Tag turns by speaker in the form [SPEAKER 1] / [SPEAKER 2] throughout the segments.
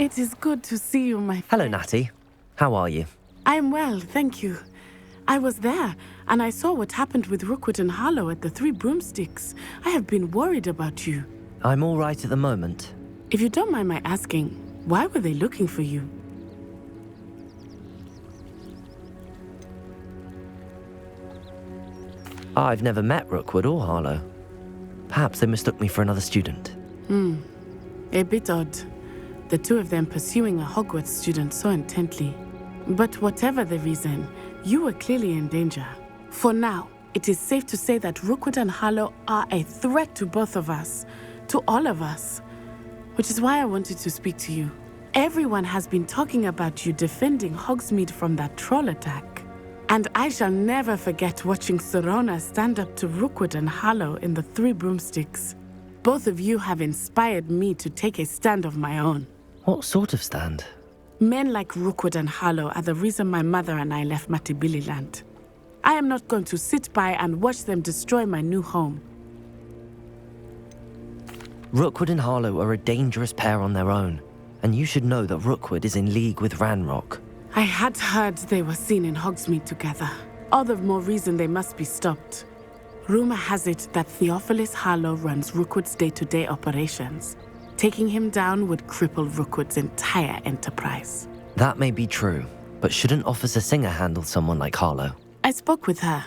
[SPEAKER 1] It is good to see you, my friend.
[SPEAKER 2] Hello, Natty. How are you?
[SPEAKER 1] I'm well, thank you. I was there, and I saw what happened with Rookwood and Harlow at the Three Broomsticks. I have been worried about you.
[SPEAKER 2] I'm all right at the moment.
[SPEAKER 1] If you don't mind my asking, why were they looking for you?
[SPEAKER 2] I've never met Rookwood or Harlow. Perhaps they mistook me for another student.
[SPEAKER 1] A bit odd. The two of them pursuing a Hogwarts student so intently. But whatever the reason, you were clearly in danger. For now, it is safe to say that Rookwood and Harlow are a threat to both of us, to all of us. Which is why I wanted to speak to you. Everyone has been talking about you defending Hogsmeade from that troll attack. And I shall never forget watching Serona stand up to Rookwood and Harlow in the Three Broomsticks. Both of you have inspired me to take a stand of my own.
[SPEAKER 2] What sort of stand?
[SPEAKER 1] Men like Rookwood and Harlow are the reason my mother and I left Mattibilliland. I am not going to sit by and watch them destroy my new home.
[SPEAKER 2] Rookwood and Harlow are a dangerous pair on their own, and you should know that Rookwood is in league with Ranrock.
[SPEAKER 1] I had heard they were seen in Hogsmeade together. All the more reason they must be stopped. Rumor has it that Theophilus Harlow runs Rookwood's day-to-day operations. Taking him down would cripple Rookwood's entire enterprise.
[SPEAKER 2] That may be true, but shouldn't Officer Singer handle someone like Harlow?
[SPEAKER 1] I spoke with her.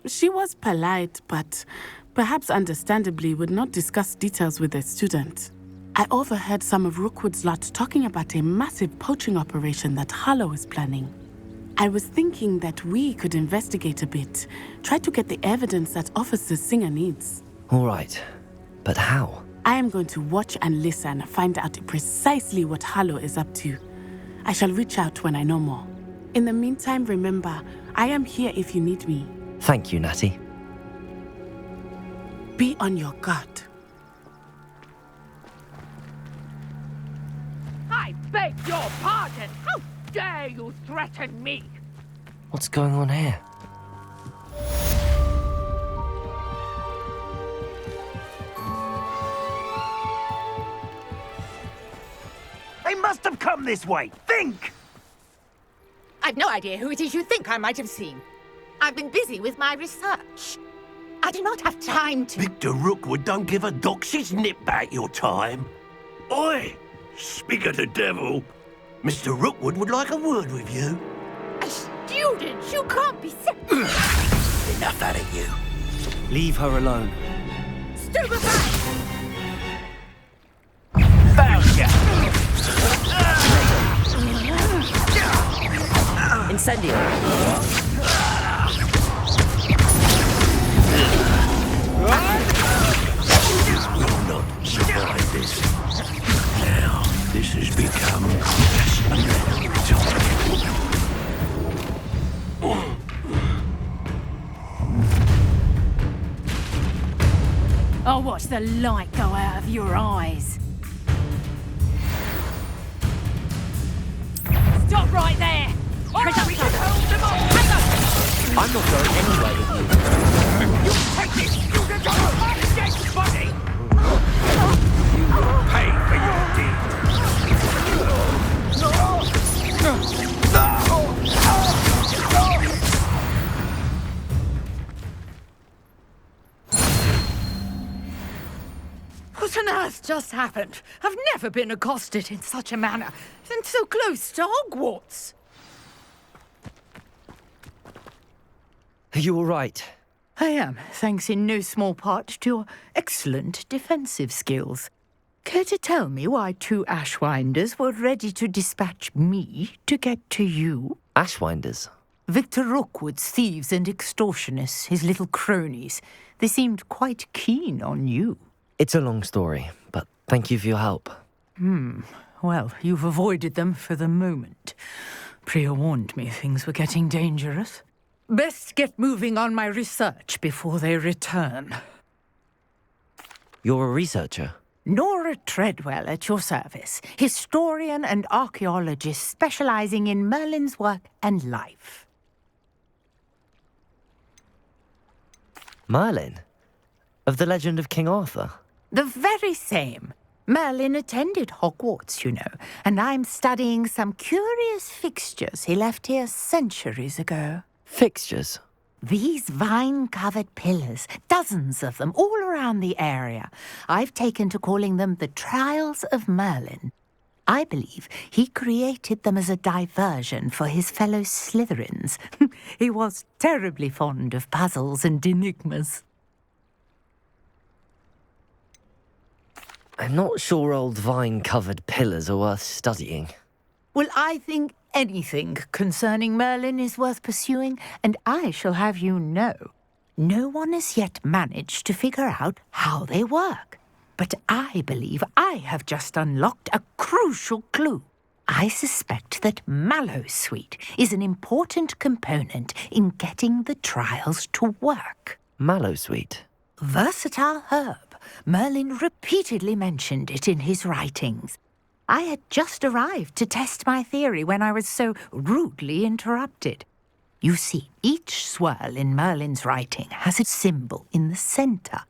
[SPEAKER 1] She was polite, but perhaps understandably would not discuss details with a student. I overheard some of Rookwood's lot talking about a massive poaching operation that Harlow is planning. I was thinking that we could investigate a bit, try to get the evidence that Officer Singer needs.
[SPEAKER 2] All right, but how?
[SPEAKER 1] I am going to watch and listen, find out precisely what Harlow is up to. I shall reach out when I know more. In the meantime, remember, I am here if you need me.
[SPEAKER 2] Thank you, Natty.
[SPEAKER 1] Be on your guard.
[SPEAKER 3] I beg your pardon! How dare you threaten me?
[SPEAKER 2] What's going on here?
[SPEAKER 4] They must have come this way. Think!
[SPEAKER 5] I've no idea who it is you think I might have seen. I've been busy with my research. I do not have time to...
[SPEAKER 4] Victor Rookwood don't give a doxy's nip back your time. Oi! Speak of the devil. Mr. Rookwood would like a word with you.
[SPEAKER 5] A student? You can't be so...
[SPEAKER 4] Enough out of you.
[SPEAKER 2] Leave her alone.
[SPEAKER 5] Stupefy!
[SPEAKER 4] Found ya!
[SPEAKER 2] Incendio!
[SPEAKER 4] Will not survive this. Now, this has become
[SPEAKER 3] I'll watch the light go out of your eyes. Stop right there! Or else we can hold them all!
[SPEAKER 2] I'm not going anywhere with you.
[SPEAKER 4] You take this! You can go home, dead body! You will pay for your deed!
[SPEAKER 5] What on earth just happened? I've never been accosted in such a manner, and so close to Hogwarts.
[SPEAKER 2] Are you all right?
[SPEAKER 5] I am, thanks in no small part to your excellent defensive skills. Care to tell me why two Ashwinders were ready to dispatch me to get to you?
[SPEAKER 2] Ashwinders?
[SPEAKER 5] Victor Rookwood's thieves and extortionists, his little cronies. They seemed quite keen on you.
[SPEAKER 2] It's a long story, but thank you for your help.
[SPEAKER 5] Well, you've avoided them for the moment. Priya warned me things were getting dangerous. Best get moving on my research before they return.
[SPEAKER 2] You're a researcher?
[SPEAKER 5] Nora Treadwell at your service, historian and archaeologist specializing in Merlin's work and life.
[SPEAKER 2] Merlin? Of the legend of King Arthur?
[SPEAKER 5] The very same. Merlin attended Hogwarts, you know, and I'm studying some curious fixtures he left here centuries ago.
[SPEAKER 2] Fixtures?
[SPEAKER 5] These vine-covered pillars, dozens of them, all around the area. I've taken to calling them the Trials of Merlin. I believe he created them as a diversion for his fellow Slytherins. He was terribly fond of puzzles and enigmas.
[SPEAKER 2] I'm not sure old vine-covered pillars are worth studying.
[SPEAKER 5] Well, I think anything concerning Merlin is worth pursuing, and I shall have you know, no one has yet managed to figure out how they work. But I believe I have just unlocked a crucial clue. I suspect that Mallowsweet is an important component in getting the trials to work.
[SPEAKER 2] Mallowsweet?
[SPEAKER 5] Versatile herb. Merlin repeatedly mentioned it in his writings. I had just arrived to test my theory when I was so rudely interrupted. You see, each swirl in Merlin's writing has a symbol in the centre.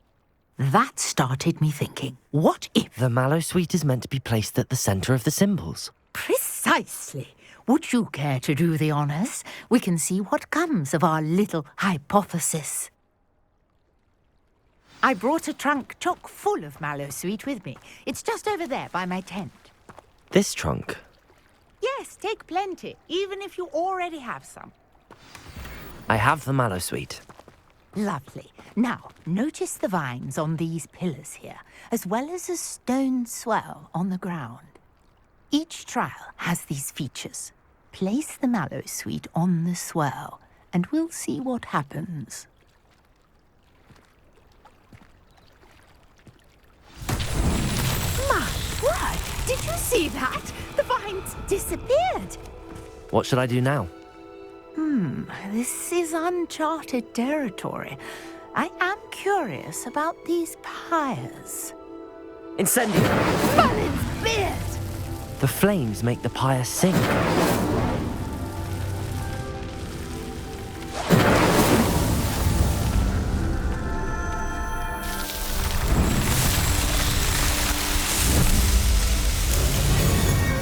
[SPEAKER 5] That started me thinking, what if...
[SPEAKER 2] The Mallowsweet is meant to be placed at the centre of the symbols.
[SPEAKER 5] Precisely. Would you care to do the honours? We can see what comes of our little hypothesis. I brought a trunk chock full of Mallowsweet with me. It's just over there by my tent.
[SPEAKER 2] This trunk?
[SPEAKER 5] Yes, take plenty, even if you already have some.
[SPEAKER 2] I have the Mallowsweet.
[SPEAKER 5] Lovely. Now, notice the vines on these pillars here, as well as a stone swell on the ground. Each trial has these features. Place the Mallowsweet on the swell, and we'll see what happens. My word! Did you see that? The vines disappeared.
[SPEAKER 2] What should I do now?
[SPEAKER 5] This is uncharted territory. I am curious about these pyres.
[SPEAKER 2] Incendio!
[SPEAKER 5] Merlin's beard!
[SPEAKER 2] The flames make the pyre sing.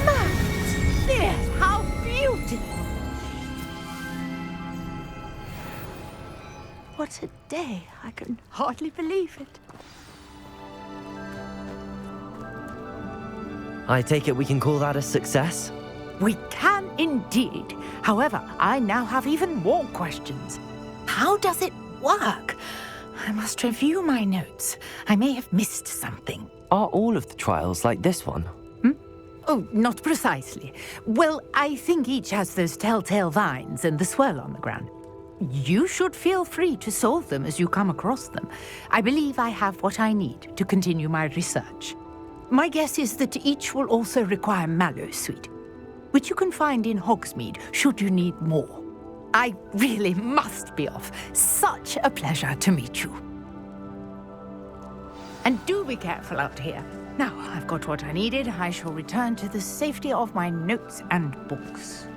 [SPEAKER 5] Matt's beard! How beautiful! What a day. I can hardly believe it.
[SPEAKER 2] I take it we can call that a success?
[SPEAKER 5] We can indeed. However, I now have even more questions. How does it work? I must review my notes. I may have missed something.
[SPEAKER 2] Are all of the trials like this one?
[SPEAKER 5] Oh, not precisely. Well, I think each has those telltale vines and the swirl on the ground. You should feel free to solve them as you come across them. I believe I have what I need to continue my research. My guess is that each will also require Mallowsweet, which you can find in Hogsmeade should you need more. I really must be off. Such a pleasure to meet you. And do be careful out here. Now I've got what I needed, I shall return to the safety of my notes and books.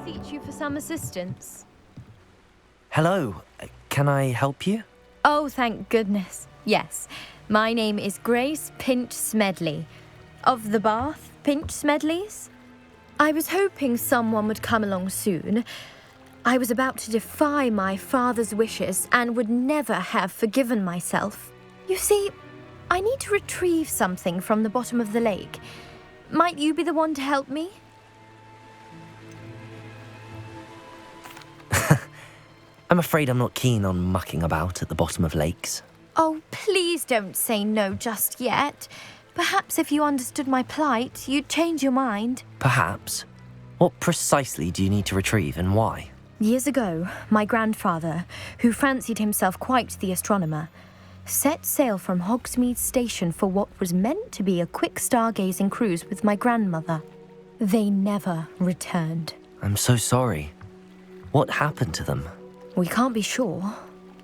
[SPEAKER 6] Beseech you for some assistance.
[SPEAKER 2] Hello, can I help you?
[SPEAKER 6] Oh, thank goodness. Yes, my name is Grace Pinch Smedley, of the Bath Pinch Smedleys. I was hoping someone would come along soon. I was about to defy my father's wishes and would never have forgiven myself. You see, I need to retrieve something from the bottom of the lake. Might you be the one to help me?
[SPEAKER 2] I'm afraid I'm not keen on mucking about at the bottom of lakes.
[SPEAKER 6] Oh, please don't say no just yet. Perhaps if you understood my plight, you'd change your mind.
[SPEAKER 2] Perhaps. What precisely do you need to retrieve and why?
[SPEAKER 6] Years ago, my grandfather, who fancied himself quite the astronomer, set sail from Hogsmeade Station for what was meant to be a quick stargazing cruise with my grandmother. They never returned.
[SPEAKER 2] I'm so sorry. What happened to them?
[SPEAKER 6] We can't be sure.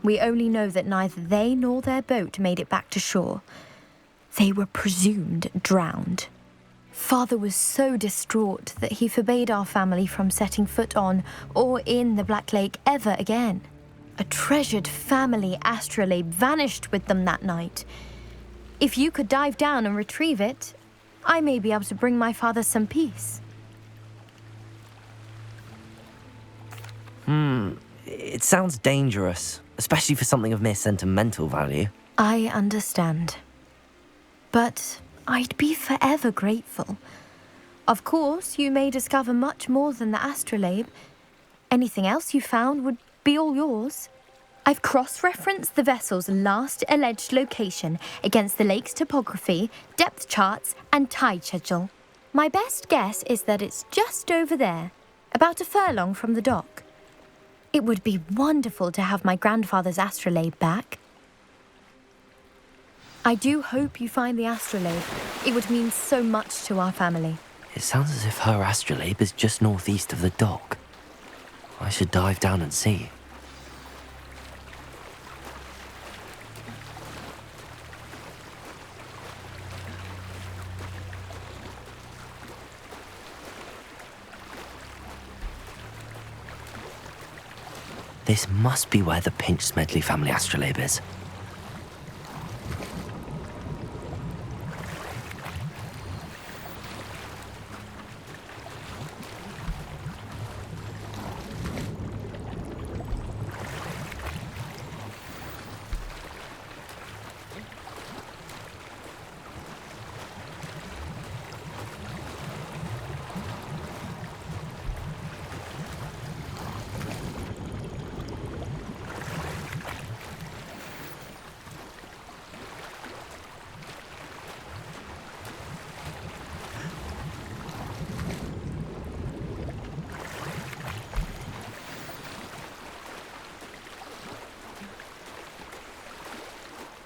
[SPEAKER 6] We only know that neither they nor their boat made it back to shore. They were presumed drowned. Father was so distraught that he forbade our family from setting foot on or in the Black Lake ever again. A treasured family astrolabe vanished with them that night. If you could dive down and retrieve it, I may be able to bring my father some peace.
[SPEAKER 2] It sounds dangerous, especially for something of mere sentimental value.
[SPEAKER 6] I understand. But I'd be forever grateful. Of course, you may discover much more than the astrolabe. Anything else you found would be all yours. I've cross-referenced the vessel's last alleged location against the lake's topography, depth charts, and tide schedule. My best guess is that it's just over there, about a furlong from the dock. It would be wonderful to have my grandfather's astrolabe back. I do hope you find the astrolabe. It would mean so much to our family.
[SPEAKER 2] It sounds as if her astrolabe is just northeast of the dock. I should dive down and see. This must be where the Pinch Smedley family astrolabe is.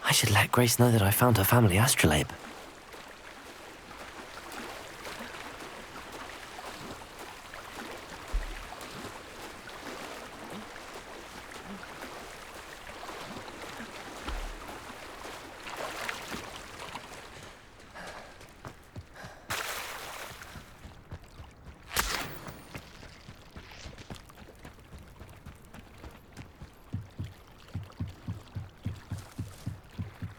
[SPEAKER 2] I should let Grace know that I found her family astrolabe.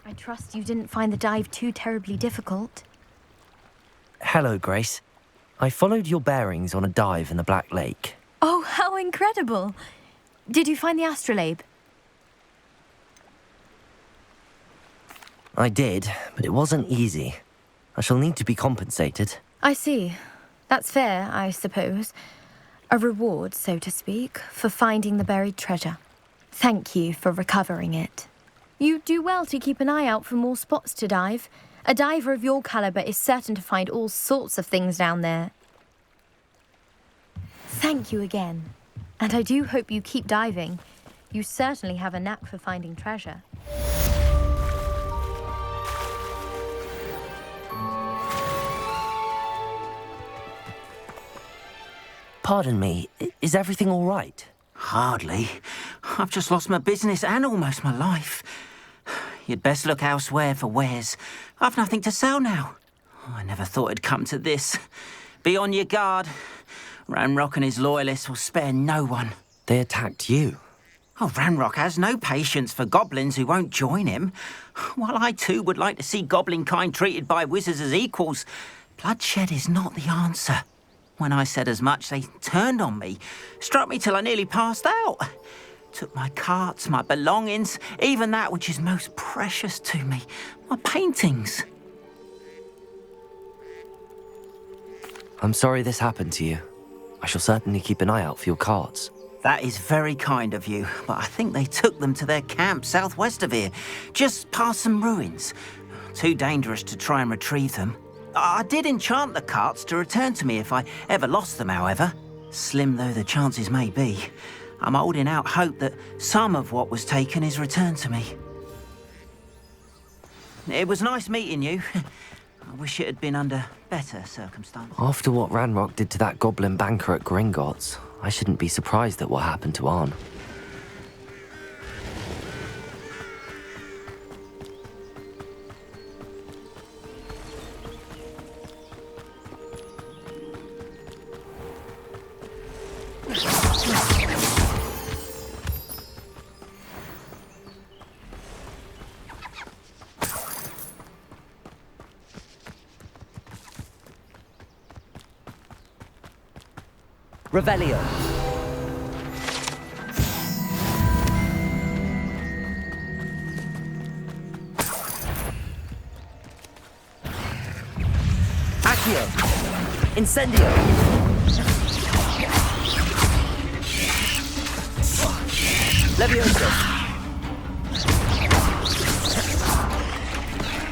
[SPEAKER 6] I trust you didn't find the dive too terribly difficult.
[SPEAKER 2] Hello, Grace. I followed your bearings on a dive in the Black Lake.
[SPEAKER 6] Oh, how incredible! Did you find the astrolabe?
[SPEAKER 2] I did, but it wasn't easy. I shall need to be compensated.
[SPEAKER 6] I see. That's fair, I suppose. A reward, so to speak, for finding the buried treasure. Thank you for recovering it. You do well to keep an eye out for more spots to dive. A diver of your caliber is certain to find all sorts of things down there. Thank you again. And I do hope you keep diving. You certainly have a knack for finding treasure.
[SPEAKER 2] Pardon me, is everything all right?
[SPEAKER 7] Hardly. I've just lost my business and almost my life. You'd best look elsewhere for wares. I've nothing to sell now. I never thought it'd come to this. Be on your guard. Ranrock and his loyalists will spare no one.
[SPEAKER 2] They attacked you.
[SPEAKER 7] Oh, Ranrock has no patience for goblins who won't join him. While I too would like to see goblin kind treated by wizards as equals, bloodshed is not the answer. When I said as much, they turned on me, struck me till I nearly passed out. Took my carts, my belongings, even that which is most precious to me, my paintings.
[SPEAKER 2] I'm sorry this happened to you. I shall certainly keep an eye out for your carts.
[SPEAKER 7] That is very kind of you, but I think they took them to their camp southwest of here, just past some ruins. Too dangerous to try and retrieve them. I did enchant the carts to return to me if I ever lost them, however. Slim though the chances may be, I'm holding out hope that some of what was taken is returned to me. It was nice meeting you. I wish it had been under better circumstances.
[SPEAKER 2] After what Ranrock did to that goblin banker at Gringotts, I shouldn't be surprised at what happened to Arn. Revelio. Accio. Incendio. Levioso.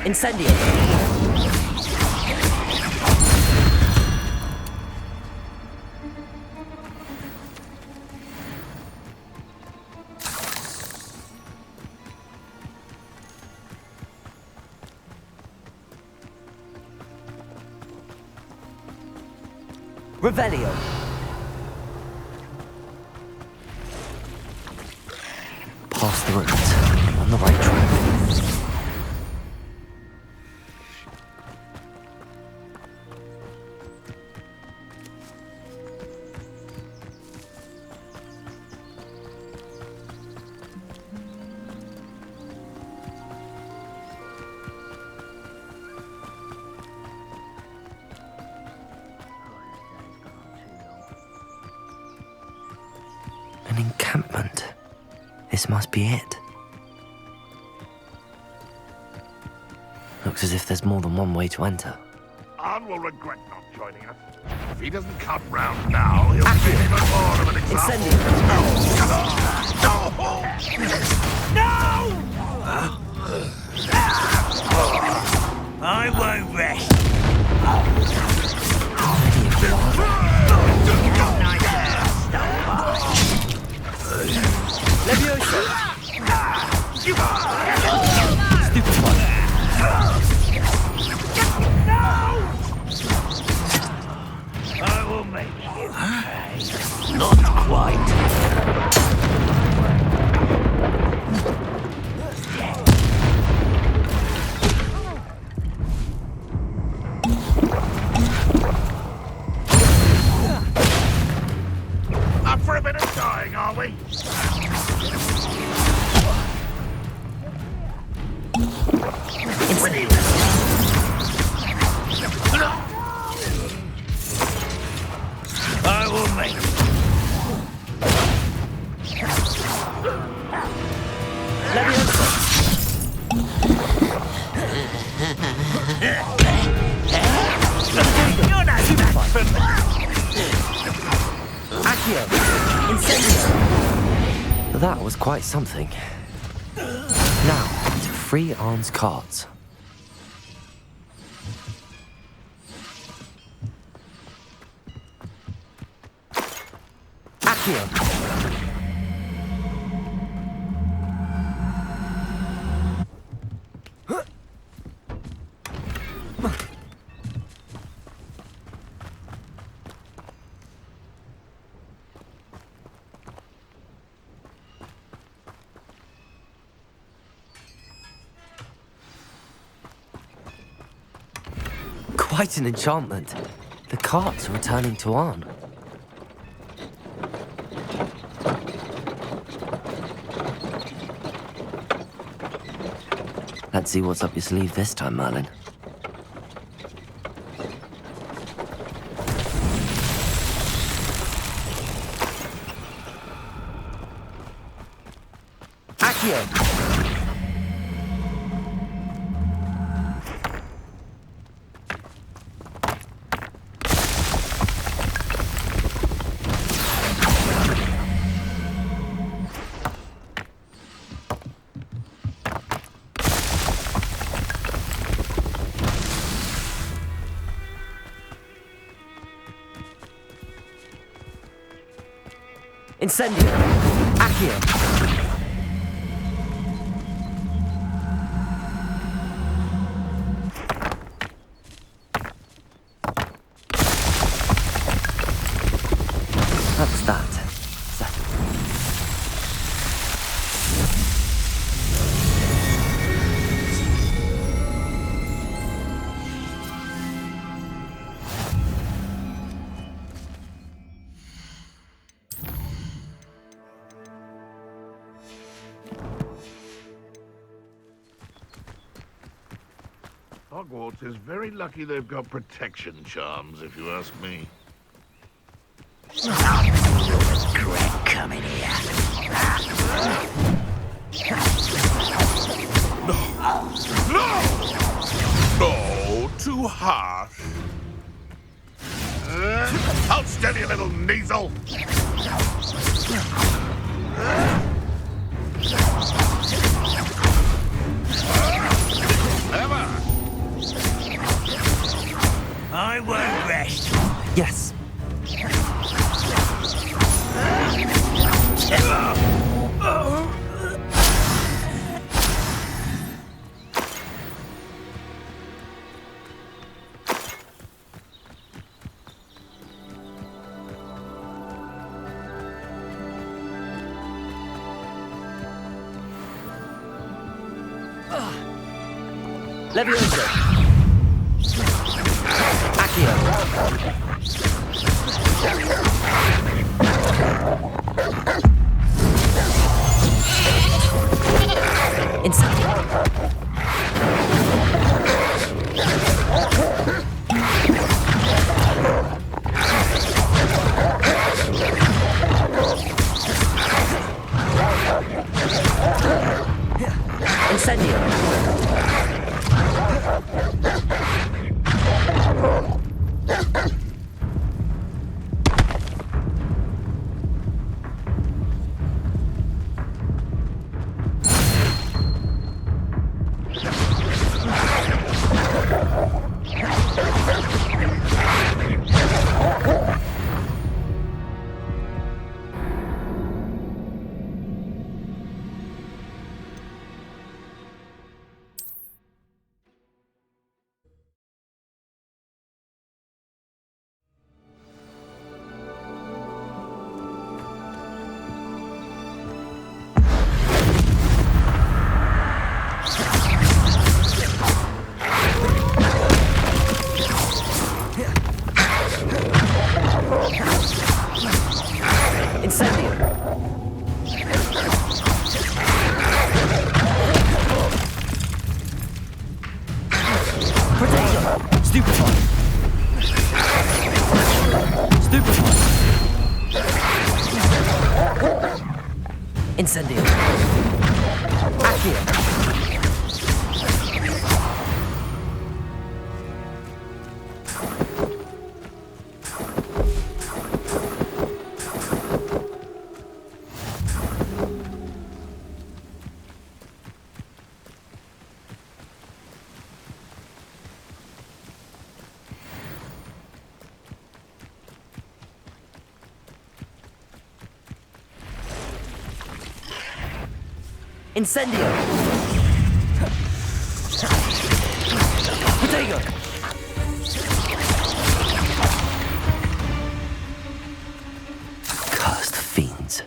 [SPEAKER 2] Incendio. Revelio. Pass the route. I'm on the right track. An encampment. This must be it. Looks as if there's more than one way to enter.
[SPEAKER 8] Arn will regret not joining us. If he doesn't come round now, he'll be even more of an example.
[SPEAKER 2] Incendio.
[SPEAKER 4] No! I won't rest.
[SPEAKER 2] How many of you are there? Levioso. Stupefy.
[SPEAKER 4] I will make you pay. Not quite.
[SPEAKER 8] Up for a bit of dying, are we?
[SPEAKER 4] I will make you.
[SPEAKER 2] Levioso.
[SPEAKER 4] You're not back from
[SPEAKER 2] Accio. Incendio. That was quite something. Now, to free Arn's cards. Accio. Quite an enchantment. The carts are returning to Arn. Let's see what's up your sleeve this time, Merlin. Accio! Incendio! Accio! That's that. Settled.
[SPEAKER 8] Hogwarts is very lucky they've got protection charms, if you ask me.
[SPEAKER 4] I won't rest.
[SPEAKER 2] Yes. Levioso. Accio. Incendio. Incendio. Incendio. Accio. Incendio! Protego! Cursed fiends.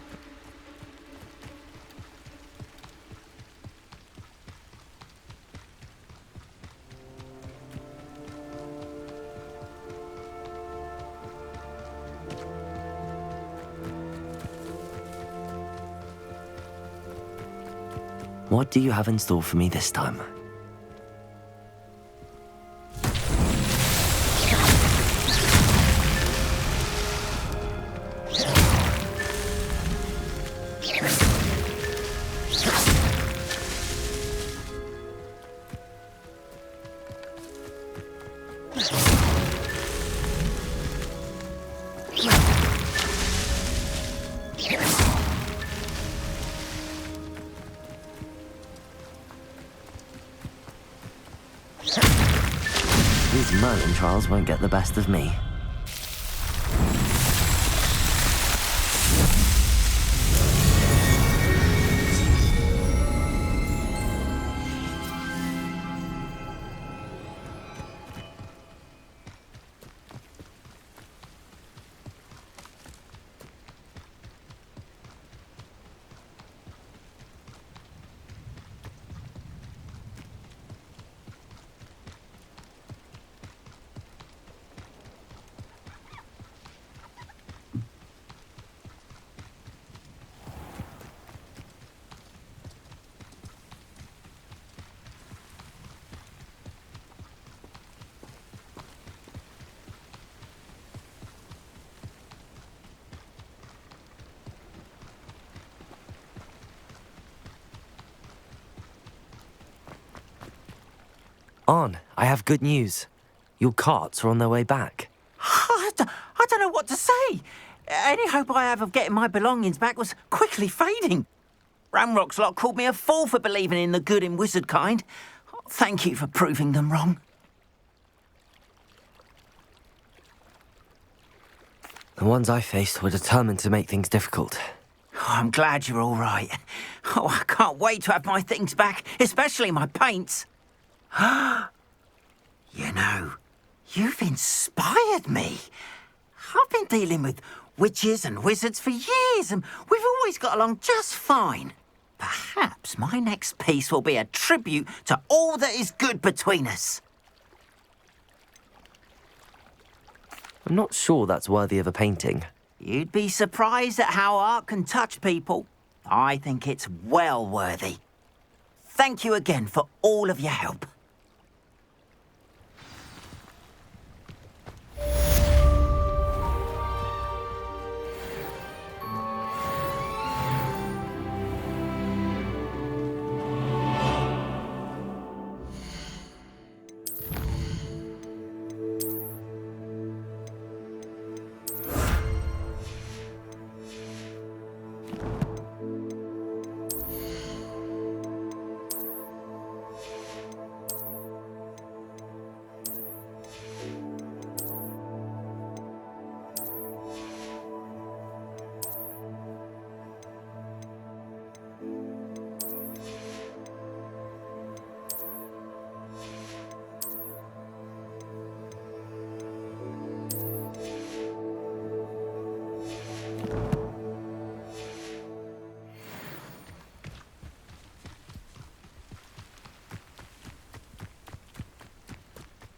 [SPEAKER 2] What do you have in store for me this time? These Merlin trials won't get the best of me. On, I have good news. Your carts are on their way back.
[SPEAKER 7] I don't know what to say. Any hope I have of getting my belongings back was quickly fading. Ranrock's lot called me a fool for believing in the good in wizard kind. Thank you for proving them wrong.
[SPEAKER 2] The ones I faced were determined to make things difficult.
[SPEAKER 7] Oh, I'm glad you're all right. Oh, I can't wait to have my things back, especially my paints. You know, you've inspired me. I've been dealing with witches and wizards for years, and we've always got along just fine. Perhaps my next piece will be a tribute to all that is good between us.
[SPEAKER 2] I'm not sure that's worthy of a painting.
[SPEAKER 7] You'd be surprised at how art can touch people. I think it's well worthy. Thank you again for all of your help.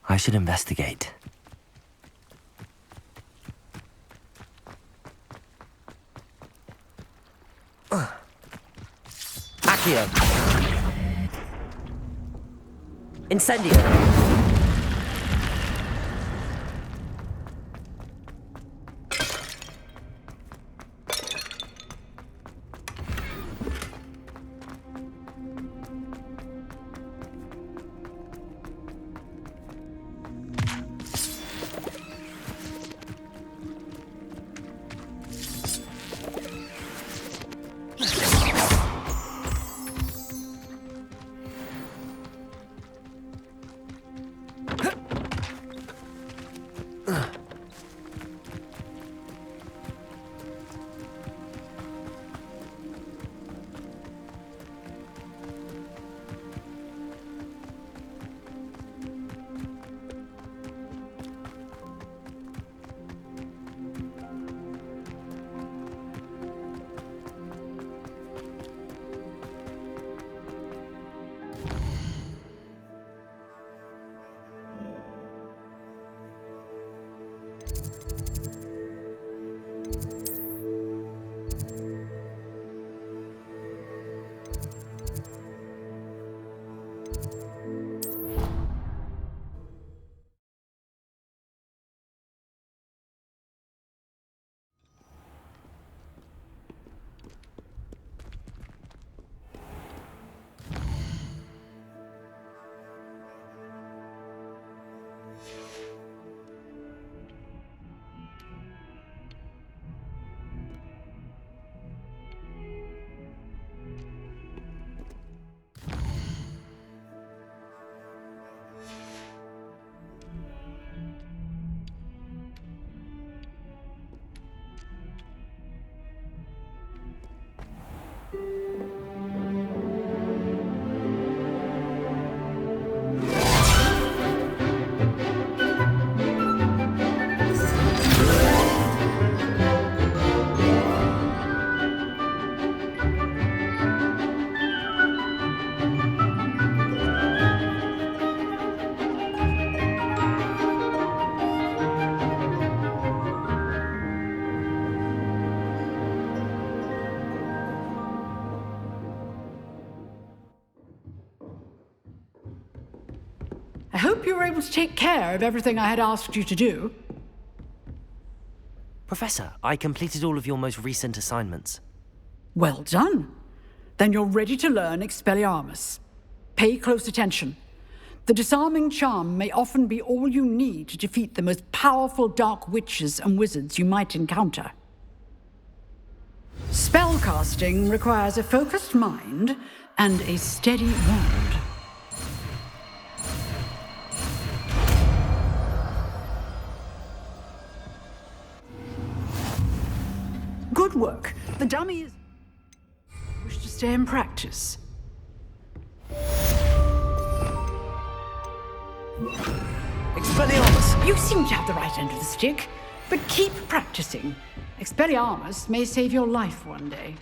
[SPEAKER 2] I should investigate. Accio! Incendio!
[SPEAKER 3] I hope you were able to take care of everything I had asked you to do.
[SPEAKER 2] Professor, I completed all of your most recent assignments.
[SPEAKER 3] Well done. Then you're ready to learn Expelliarmus. Pay close attention. The disarming charm may often be all you need to defeat the most powerful dark witches and wizards you might encounter. Spellcasting requires a focused mind and a steady wand. Good work. The dummy is... Wish to stay in practice. Expelliarmus! You seem to have the right end of the stick, but keep practicing. Expelliarmus may save your life one day.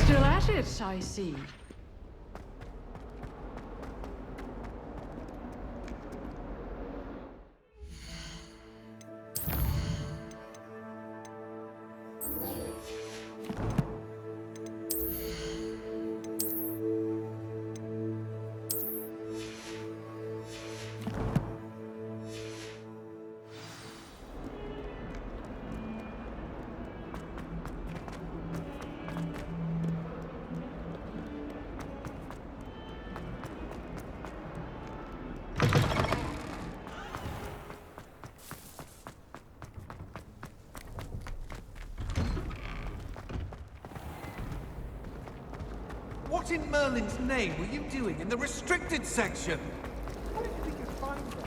[SPEAKER 3] Still at it, I see.
[SPEAKER 9] What in Merlin's name were you doing in the restricted section? How did we get find them?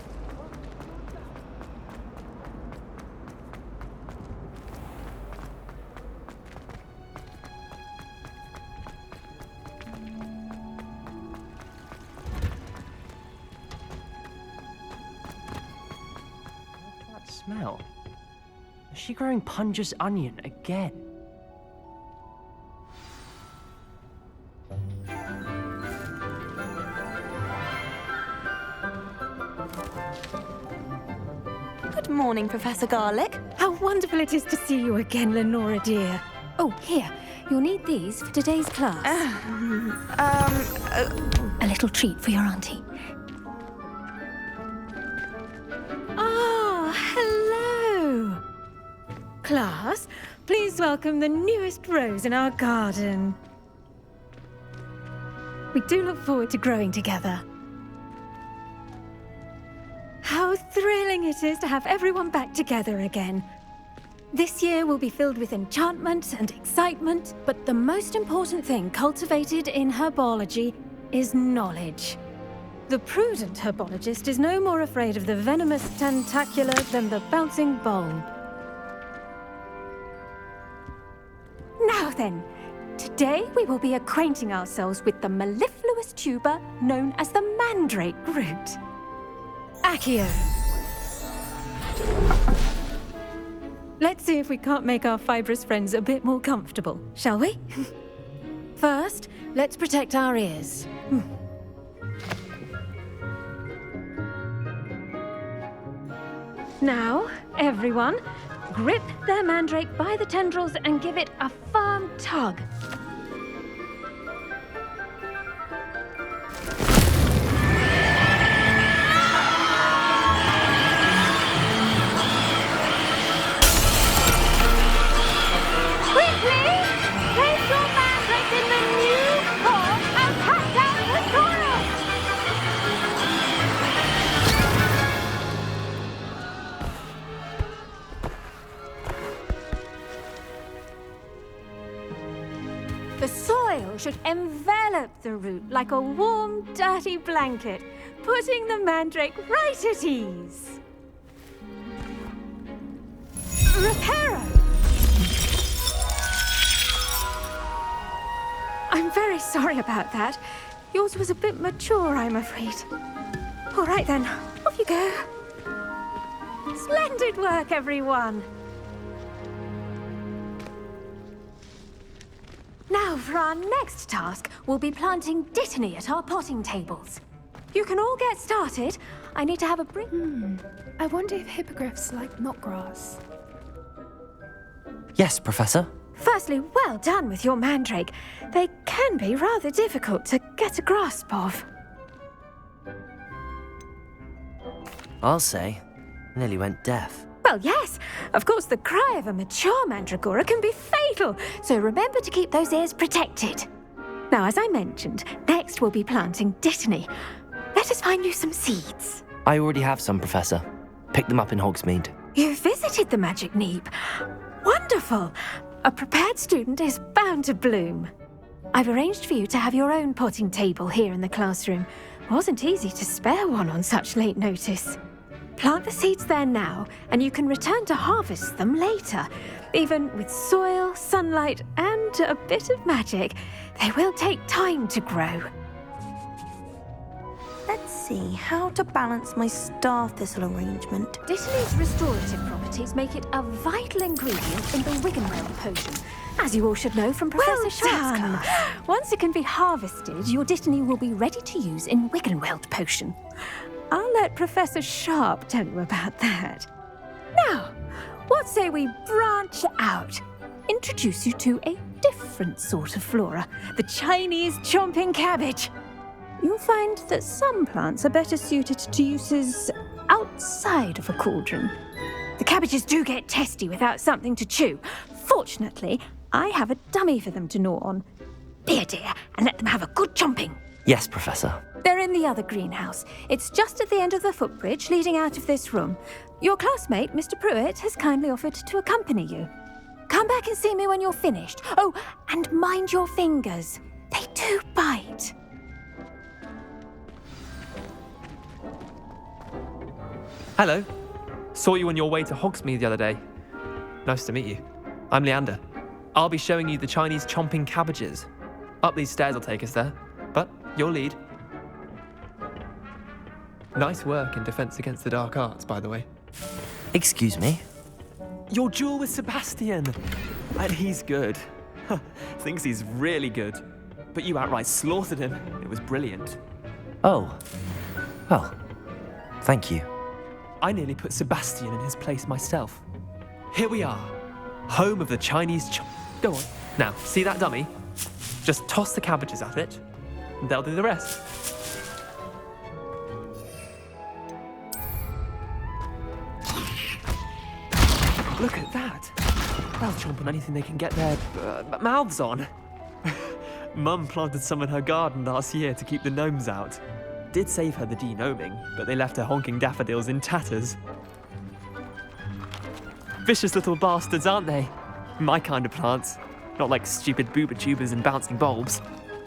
[SPEAKER 10] What's that smell? Is she growing Punja's onion again?
[SPEAKER 11] Good morning, Professor Garlic.
[SPEAKER 12] How wonderful it is to see you again, Lenora dear.
[SPEAKER 11] Oh, here. You'll need these for today's class. A little treat for your auntie.
[SPEAKER 12] Ah, hello. Class, please welcome the newest rose in our garden. We do look forward to growing together. How thrilling it is to have everyone back together again. This year will be filled with enchantment and excitement, but the most important thing cultivated in herbology is knowledge. The prudent herbologist is no more afraid of the venomous tentacula than the bouncing bulb. Now then, today we will be acquainting ourselves with the mellifluous tuber known as the mandrake root. Accio. Let's see if we can't make our fibrous friends a bit more comfortable, shall we? First, let's protect our ears. Now, everyone, grip their mandrake by the tendrils and give it a firm tug. The soil should envelop the root like a warm, dirty blanket, putting the mandrake right at ease. Reparo! I'm very sorry about that. Yours was a bit mature, I'm afraid. All right then, off you go. Splendid work, everyone. Now, for our next task, we'll be planting dittany at our potting tables. You can all get started. I need to have a break.
[SPEAKER 13] I wonder if hippogriffs like knotgrass.
[SPEAKER 2] Yes, Professor.
[SPEAKER 12] Firstly, well done with your mandrake. They can be rather difficult to get a grasp of.
[SPEAKER 2] I'll say. Nearly went deaf.
[SPEAKER 12] Well, yes. Of course, the cry of a mature mandragora can be fatal, so remember to keep those ears protected. Now, as I mentioned, next we'll be planting dittany. Let us find you some seeds.
[SPEAKER 2] I already have some, Professor. Picked them up in Hogsmeade.
[SPEAKER 12] You visited the Magic Neep. Wonderful! A prepared student is bound to bloom. I've arranged for you to have your own potting table here in the classroom. Wasn't easy to spare one on such late notice. Plant the seeds there now, and you can return to harvest them later. Even with soil, sunlight, and a bit of magic, they will take time to grow.
[SPEAKER 11] Let's see how to balance my star thistle arrangement.
[SPEAKER 12] Dittany's restorative properties make it a vital ingredient in the Wiggenweld potion, as you all should know from Professor Sharp's class. Once it can be harvested, your Dittany will be ready to use in Wiggenweld potion. I'll let Professor Sharp tell you about that. Now, what say we branch out? Introduce you to a different sort of flora, the Chinese chomping cabbage. You'll find that some plants are better suited to uses outside of a cauldron. The cabbages do get testy without something to chew. Fortunately, I have a dummy for them to gnaw on. Be a dear and let them have a good chomping.
[SPEAKER 2] Yes, Professor.
[SPEAKER 12] They're in the other greenhouse. It's just at the end of the footbridge leading out of this room. Your classmate, Mr. Pruitt, has kindly offered to accompany you. Come back and see me when you're finished. Oh, and mind your fingers. They do bite.
[SPEAKER 14] Hello. Saw you on your way to Hogsmeade the other day. Nice to meet you. I'm Leander. I'll be showing you the Chinese chomping cabbages. Up these stairs will take us there, but your lead. Nice work in Defense Against the Dark Arts, by the way.
[SPEAKER 2] Excuse me?
[SPEAKER 14] Your duel with Sebastian! And he's good. Thinks he's really good. But you outright slaughtered him. It was brilliant.
[SPEAKER 2] Oh. Well, thank you.
[SPEAKER 14] I nearly put Sebastian in his place myself. Here we are. Home of the Chinese Go on. Now, see that dummy? Just toss the cabbages at it, and they'll do the rest. Look at that. They'll chomp on anything they can get their mouths on. Mum planted some in her garden last year to keep the gnomes out. Did save her the de-gnoming, but they left her honking daffodils in tatters. Vicious little bastards, aren't they? My kind of plants. Not like stupid booba tubers and bouncing bulbs.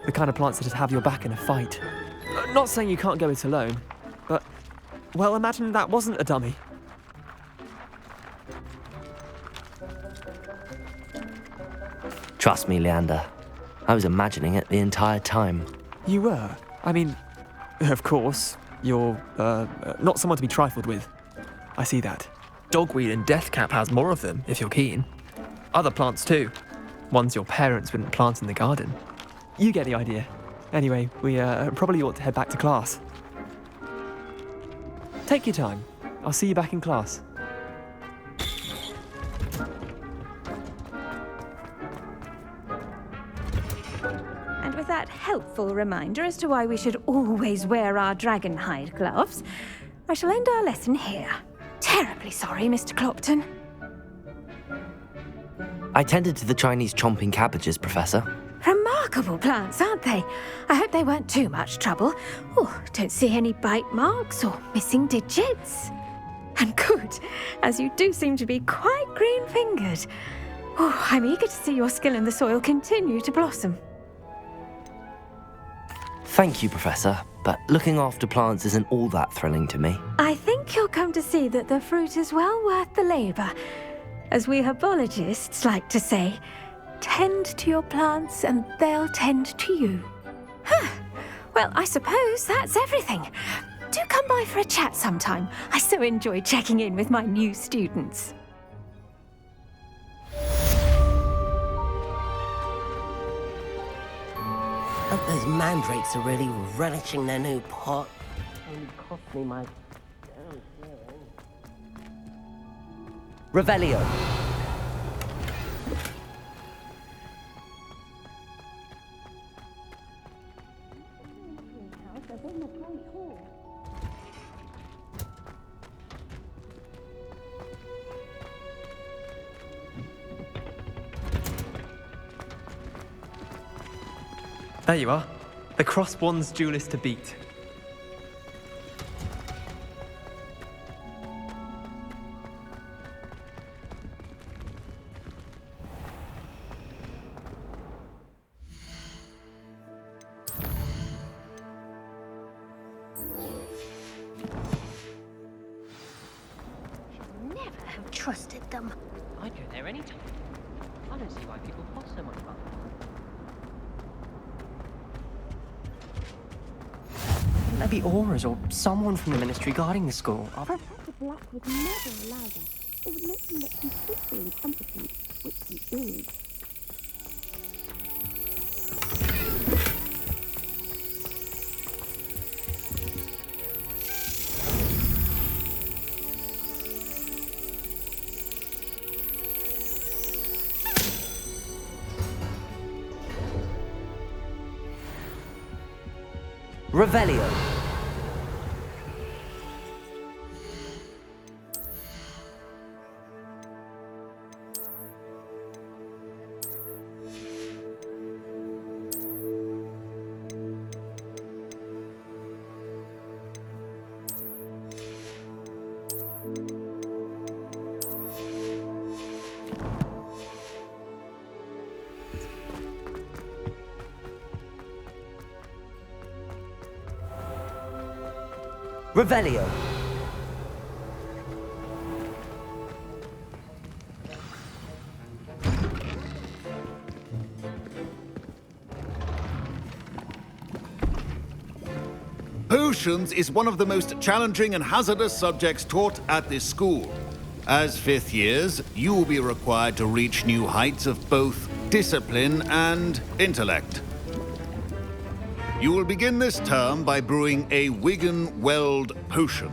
[SPEAKER 14] The kind of plants that just have your back in a fight. Not saying you can't go it alone, but, well, imagine that wasn't a dummy.
[SPEAKER 2] Trust me, Leander. I was imagining it the entire time.
[SPEAKER 14] You were? I mean, of course, you're, not someone to be trifled with. I see that. Dogweed and deathcap has more of them, if you're keen. Other plants too. Ones your parents wouldn't plant in the garden. You get the idea. Anyway, we probably ought to head back to class. Take your time. I'll see you back in class.
[SPEAKER 12] And with that helpful reminder as to why we should always wear our dragon hide gloves, I shall end our lesson here. Terribly sorry, Mr. Clopton.
[SPEAKER 2] I tended to the Chinese chomping cabbages, Professor.
[SPEAKER 12] Remarkable plants, aren't they? I hope they weren't too much trouble. Oh, don't see any bite marks or missing digits. And good, as you do seem to be quite green-fingered. Oh, I'm eager to see your skill in the soil continue to blossom.
[SPEAKER 2] Thank you, Professor, but looking after plants isn't all that thrilling to me.
[SPEAKER 12] I think you'll come to see that the fruit is well worth the labour. As we herbologists like to say, tend to your plants and they'll tend to you. Well, I suppose that's everything. Do come by for a chat sometime. I so enjoy checking in with my new students.
[SPEAKER 15] Hope those mandrakes are really relishing their new pot. Only cost me my...
[SPEAKER 2] Revelio.
[SPEAKER 14] There you are. The Crosswands duelist to beat.
[SPEAKER 16] never have trusted them.
[SPEAKER 10] I'd go there anytime. I don't see why people fuss so much about them. Wouldn't there be auras or someone from the ministry guarding the school?
[SPEAKER 16] Professor Black would never allow that. It would make him look completely incompetent, which he is.
[SPEAKER 2] Revelio. Revelio.
[SPEAKER 17] Potions is one of the most challenging and hazardous subjects taught at this school. As fifth years, you will be required to reach new heights of both discipline and intellect. You will begin this term by brewing a Wiggenweld potion.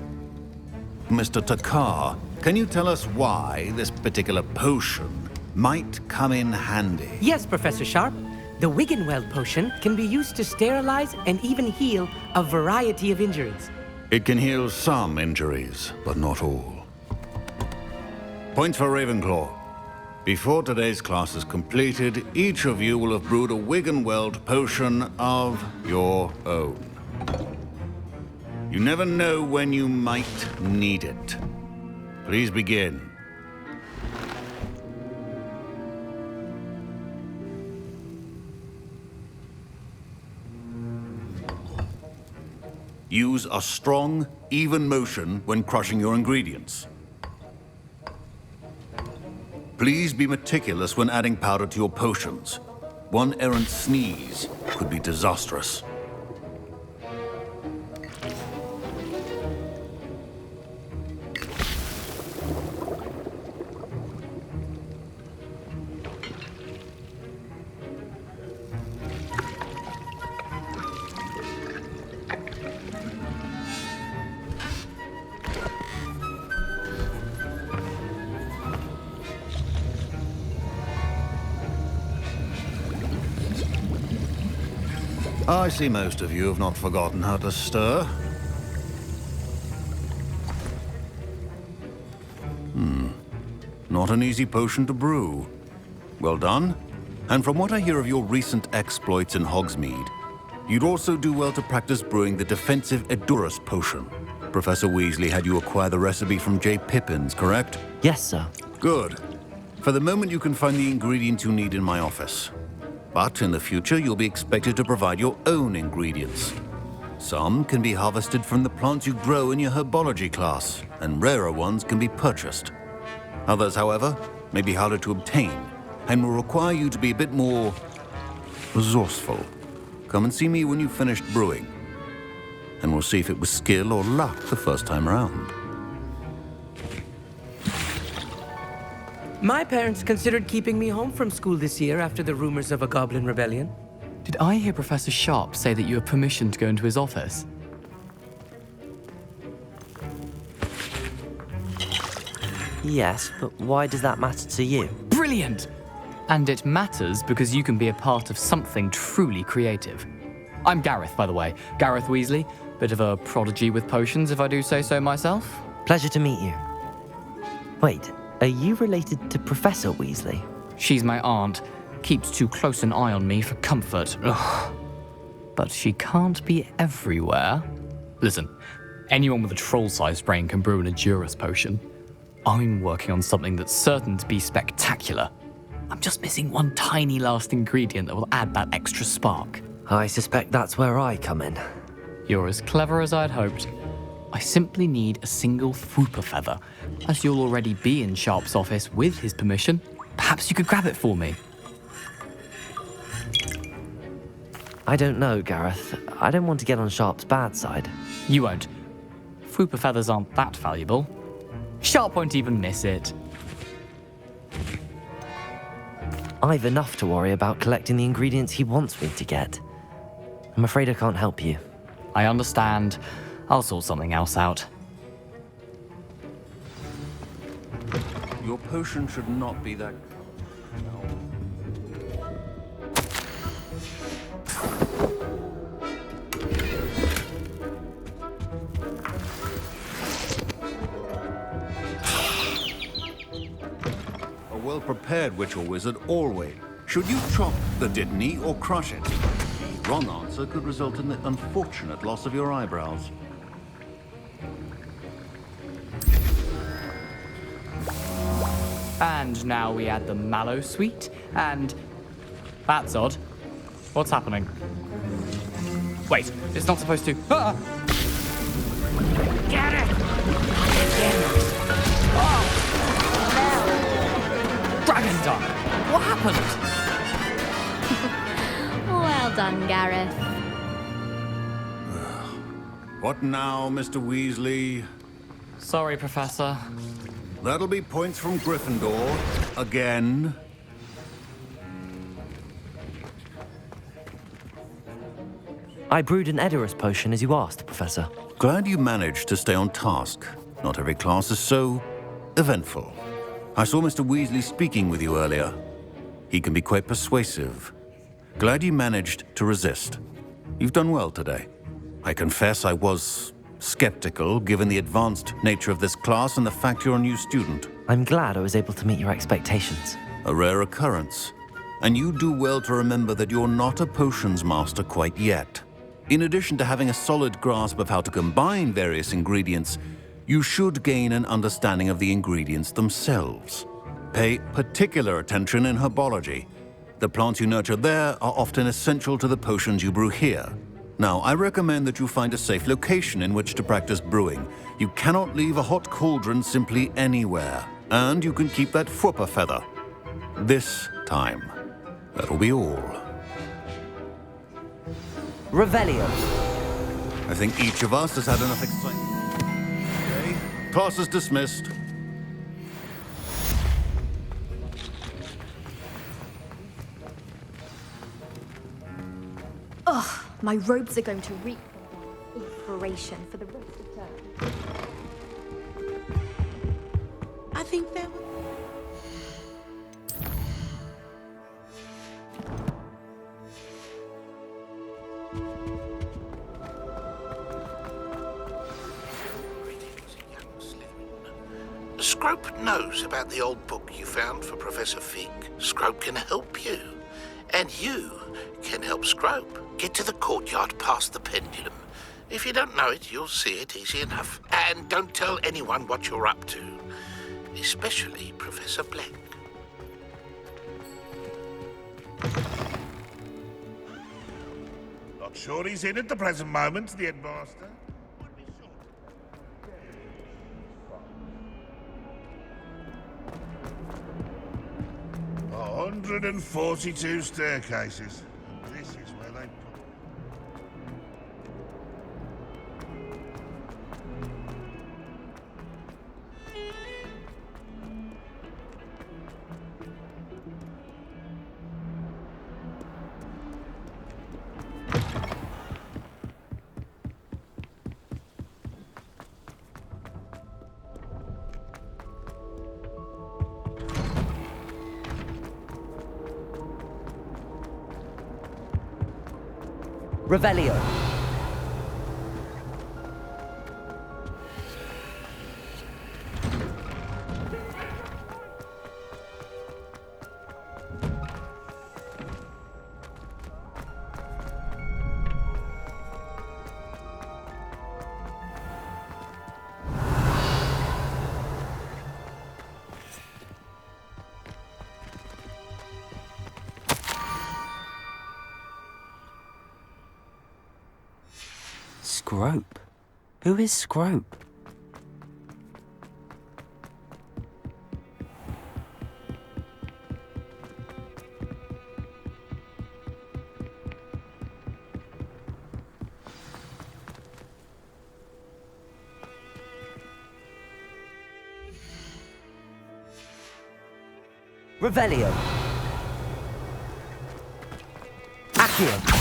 [SPEAKER 17] Mr. Takar, can you tell us why this particular potion might come in handy?
[SPEAKER 18] Yes, Professor Sharp. The Wiggenweld potion can be used to sterilize and even heal a variety of injuries.
[SPEAKER 17] It can heal some injuries, but not all. Point for Ravenclaw. Before today's class is completed, each of you will have brewed a Wiggenweld potion of your own. You never know when you might need it. Please begin. Use a strong, even motion when crushing your ingredients. Please be meticulous when adding powder to your potions. One errant sneeze could be disastrous. I see most of you have not forgotten how to stir. Not an easy potion to brew. Well done. And from what I hear of your recent exploits in Hogsmeade, you'd also do well to practice brewing the defensive Edurus potion. Professor Weasley had you acquire the recipe from J. Pippins, correct?
[SPEAKER 2] Yes, sir.
[SPEAKER 17] Good. For the moment, you can find the ingredients you need in my office. But in the future, you'll be expected to provide your own ingredients. Some can be harvested from the plants you grow in your herbology class, and rarer ones can be purchased. Others, however, may be harder to obtain, and will require you to be a bit more resourceful. Come and see me when you've finished brewing, and we'll see if it was skill or luck the first time around.
[SPEAKER 18] My parents considered keeping me home from school this year after the rumors of a goblin rebellion.
[SPEAKER 14] Did I hear Professor Sharp say that you have permission to go into his office?
[SPEAKER 2] Yes, but why does that matter to you?
[SPEAKER 14] Brilliant! And it matters because you can be a part of something truly creative. I'm Gareth, by the way. Gareth Weasley. Bit of a prodigy with potions, if I do say so myself.
[SPEAKER 2] Pleasure to meet you. Wait, are you related to Professor Weasley?
[SPEAKER 14] She's my aunt. Keeps too close an eye on me for comfort. Ugh. But she can't be everywhere. Listen, anyone with a troll-sized brain can brew an Edurus potion. I'm working on something that's certain to be spectacular. I'm just missing one tiny last ingredient that will add that extra spark.
[SPEAKER 2] I suspect that's where I come in.
[SPEAKER 14] You're as clever as I'd hoped.
[SPEAKER 19] I simply need a single Fwooper feather. As you'll already be in Sharp's office with his permission, perhaps you could grab it for me.
[SPEAKER 2] I don't know, Gareth. I don't want to get on Sharp's bad side.
[SPEAKER 19] You won't. Fwooper feathers aren't that valuable. Sharp won't even miss it.
[SPEAKER 2] I've enough to worry about collecting the ingredients he wants me to get. I'm afraid I can't help you.
[SPEAKER 19] I understand. I'll sort something else out.
[SPEAKER 17] Your potion should not be that... A well-prepared witch or wizard always. Should you chop the Didney or crush it? The wrong answer could result in the unfortunate loss of your eyebrows.
[SPEAKER 19] And now we add the mallow sweet, and... That's odd. What's happening? Wait, it's not supposed to... Ah!
[SPEAKER 15] Get it!
[SPEAKER 19] Dragon Dog! What happened?
[SPEAKER 6] Well done, Gareth.
[SPEAKER 17] What now, Mr. Weasley?
[SPEAKER 19] Sorry, Professor.
[SPEAKER 17] That'll be points from Gryffindor. Again.
[SPEAKER 2] I brewed an Edorus potion as you asked, Professor.
[SPEAKER 17] Glad you managed to stay on task. Not every class is so eventful. I saw Mr. Weasley speaking with you earlier. He can be quite persuasive. Glad you managed to resist. You've done well today. I confess I was skeptical, given the advanced nature of this class and the fact you're a new student.
[SPEAKER 2] I'm glad I was able to meet your expectations.
[SPEAKER 17] A rare occurrence. And you do well to remember that you're not a potions master quite yet. In addition to having a solid grasp of how to combine various ingredients, you should gain an understanding of the ingredients themselves. Pay particular attention in herbology. The plants you nurture there are often essential to the potions you brew here. Now, I recommend that you find a safe location in which to practice brewing. You cannot leave a hot cauldron simply anywhere. And you can keep that Fwooper feather. This time. That'll be all.
[SPEAKER 2] Revelio.
[SPEAKER 17] I think each of us has had enough excitement. Okay. Class is dismissed.
[SPEAKER 6] Ugh, my robes are going to reek of inspiration for the rest of the term.
[SPEAKER 15] I think that was...
[SPEAKER 8] Scrope knows about the old book you found for Professor Fig. Scrope can help you. And you can help Scrope get to the courtyard past the pendulum. If you don't know it, you'll see it easy enough. And don't tell anyone what you're up to. Especially Professor Black. Not sure he's in at the present moment, the headmaster. 142 staircases. And this is where they put...
[SPEAKER 2] Revelio.
[SPEAKER 7] Scrope?
[SPEAKER 2] Who is Scrope? Revelio. Accio.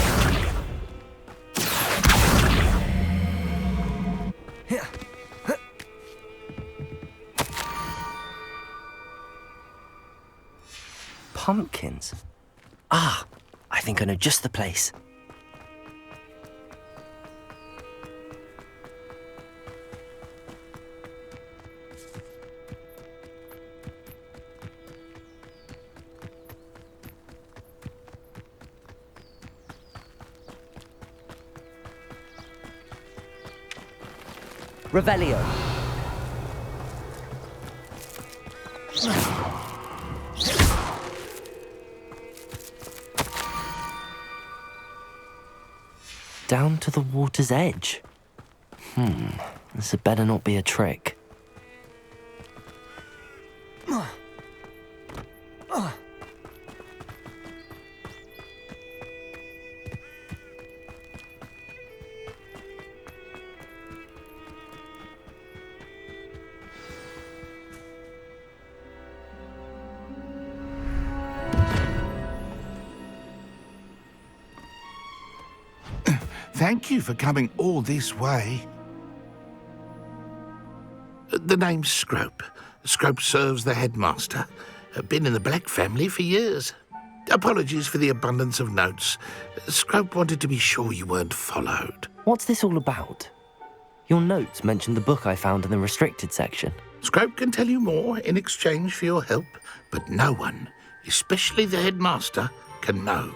[SPEAKER 2] Pumpkins. Ah, I think I know just the place. Revelio. Down to the water's edge. This had better not be a trick.
[SPEAKER 8] Thank you for coming all this way. The name's Scrope. Scrope serves the headmaster. Been in the Black family for years. Apologies for the abundance of notes. Scrope wanted to be sure you weren't followed.
[SPEAKER 2] What's this all about? Your notes mentioned the book I found in the restricted section.
[SPEAKER 8] Scrope can tell you more in exchange for your help, but no one, especially the headmaster, can know.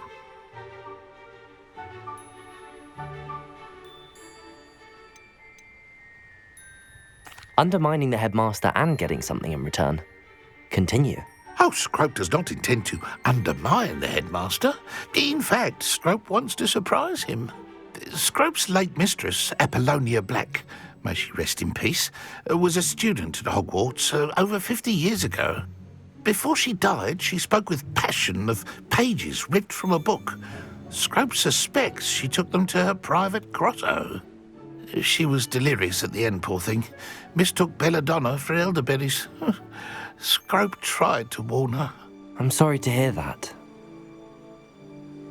[SPEAKER 2] Undermining the headmaster and getting something in return. Continue.
[SPEAKER 8] Oh, Scrope does not intend to undermine the headmaster. In fact, Scrope wants to surprise him. Scrope's late mistress, Apollonia Black, may she rest in peace, was a student at Hogwarts over 50 years ago. Before she died, she spoke with passion of pages ripped from a book. Scrope suspects she took them to her private grotto. She was delirious at the end, poor thing. Mistook belladonna for elderberries. Scrope tried to warn her.
[SPEAKER 2] I'm sorry to hear that.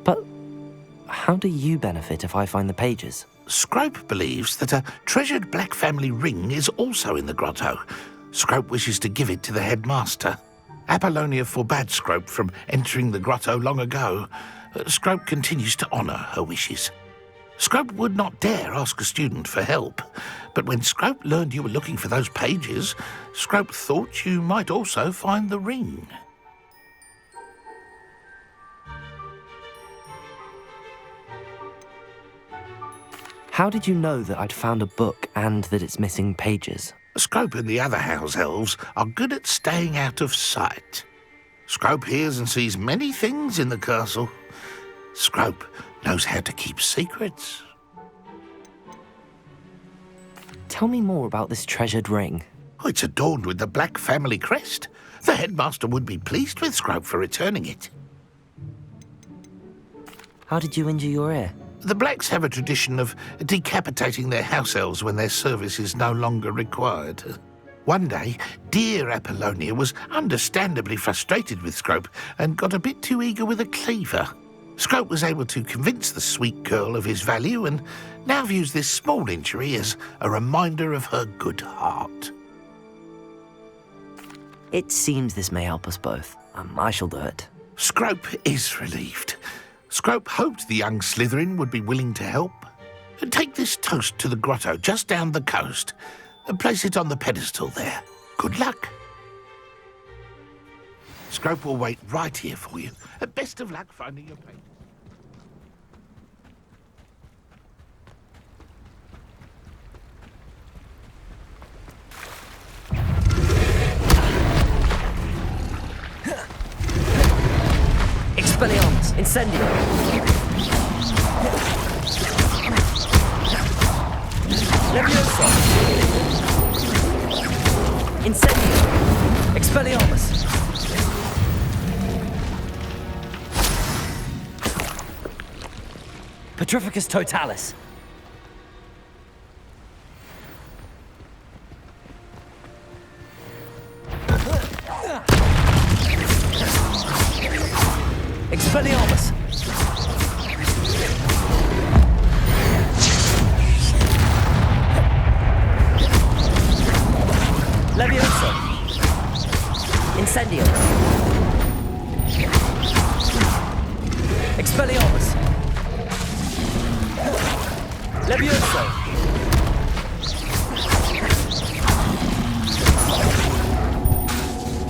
[SPEAKER 2] But how do you benefit if I find the pages?
[SPEAKER 8] Scrope believes that a treasured Black family ring is also in the grotto. Scrope wishes to give it to the headmaster. Apollonia forbade Scrope from entering the grotto long ago. Scrope continues to honour her wishes. Scrope would not dare ask a student for help, but when Scrope learned you were looking for those pages, Scrope thought you might also find the ring.
[SPEAKER 2] How did you know that I'd found a book and that it's missing pages?
[SPEAKER 8] Scrope and the other house elves are good at staying out of sight. Scrope hears and sees many things in the castle. Scrope knows how to keep secrets.
[SPEAKER 2] Tell me more about this treasured ring.
[SPEAKER 8] Oh, it's adorned with the Black family crest. The headmaster would be pleased with Scrope for returning it.
[SPEAKER 2] How did you injure your ear?
[SPEAKER 8] The Blacks have a tradition of decapitating their house elves when their service is no longer required. One day, dear Apollonia was understandably frustrated with Scrope and got a bit too eager with a cleaver. Scrope was able to convince the sweet girl of his value and now views this small injury as a reminder of her good heart.
[SPEAKER 2] It seems this may help us both. I shall do it.
[SPEAKER 8] Scrope is relieved. Scrope hoped the young Slytherin would be willing to help. Take this toast to the grotto just down the coast and place it on the pedestal there. Good luck. Scrope will wait right here for you. Best of luck finding your paper.
[SPEAKER 2] Expelliarmus, Incendio! Levioso! Incendio! Expelliarmus! Petrificus Totalis! Expelliarmus! Levioso! Incendio! Expelliarmus! Levioso!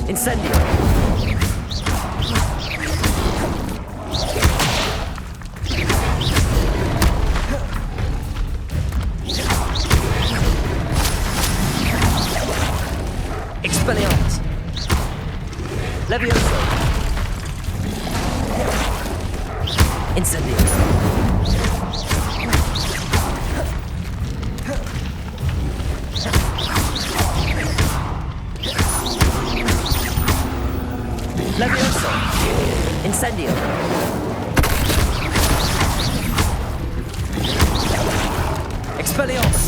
[SPEAKER 2] Incendio! Expelliarmus! Levioso! Incendio! Levioso! Incendio! Expelliarmus!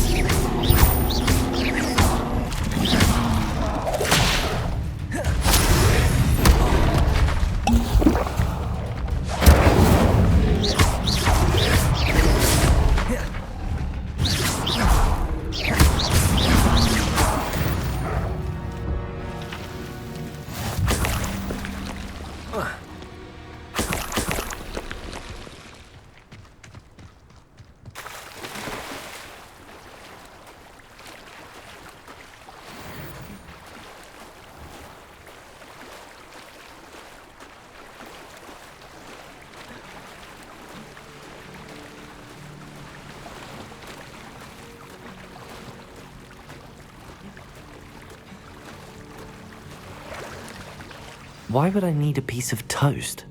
[SPEAKER 2] Why would I need a piece of toast?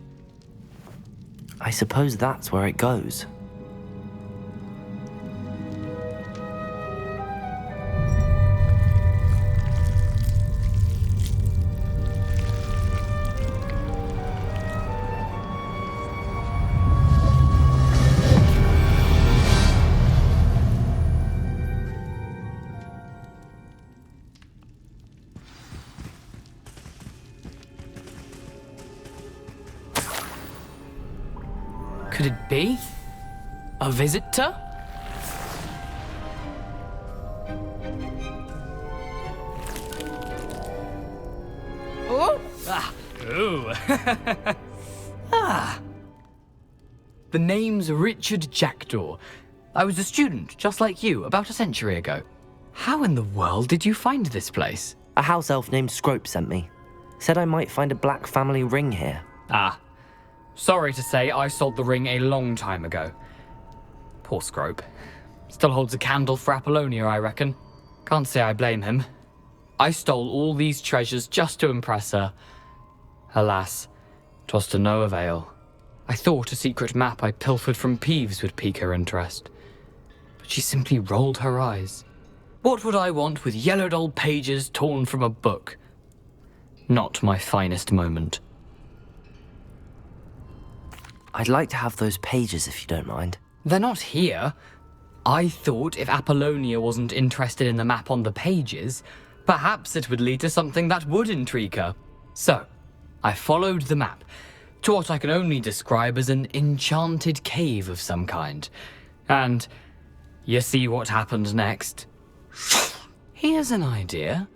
[SPEAKER 2] I suppose that's where it goes.
[SPEAKER 19] Could it be? A visitor? Oh! Ah! Ooh! Ah! The name's Richard Jackdaw. I was a student, just like you, about a century ago. How in the world did you find this place?
[SPEAKER 2] A house elf named Scrope sent me. Said I might find a black family ring here.
[SPEAKER 19] Ah. Sorry to say, I sold the ring a long time ago. Poor Scrope. Still holds a candle for Apollonia, I reckon. Can't say I blame him. I stole all these treasures just to impress her. Alas, 'twas to no avail. I thought a secret map I pilfered from Peeves would pique her interest. But she simply rolled her eyes. What would I want with yellowed old pages torn from a book? Not my finest moment.
[SPEAKER 2] I'd like to have those pages if you don't mind.
[SPEAKER 19] They're not here. I thought if Apollonia wasn't interested in the map on the pages, perhaps it would lead to something that would intrigue her. So, I followed the map to what I can only describe as an enchanted cave of some kind. And you see what happened next? Here's an idea.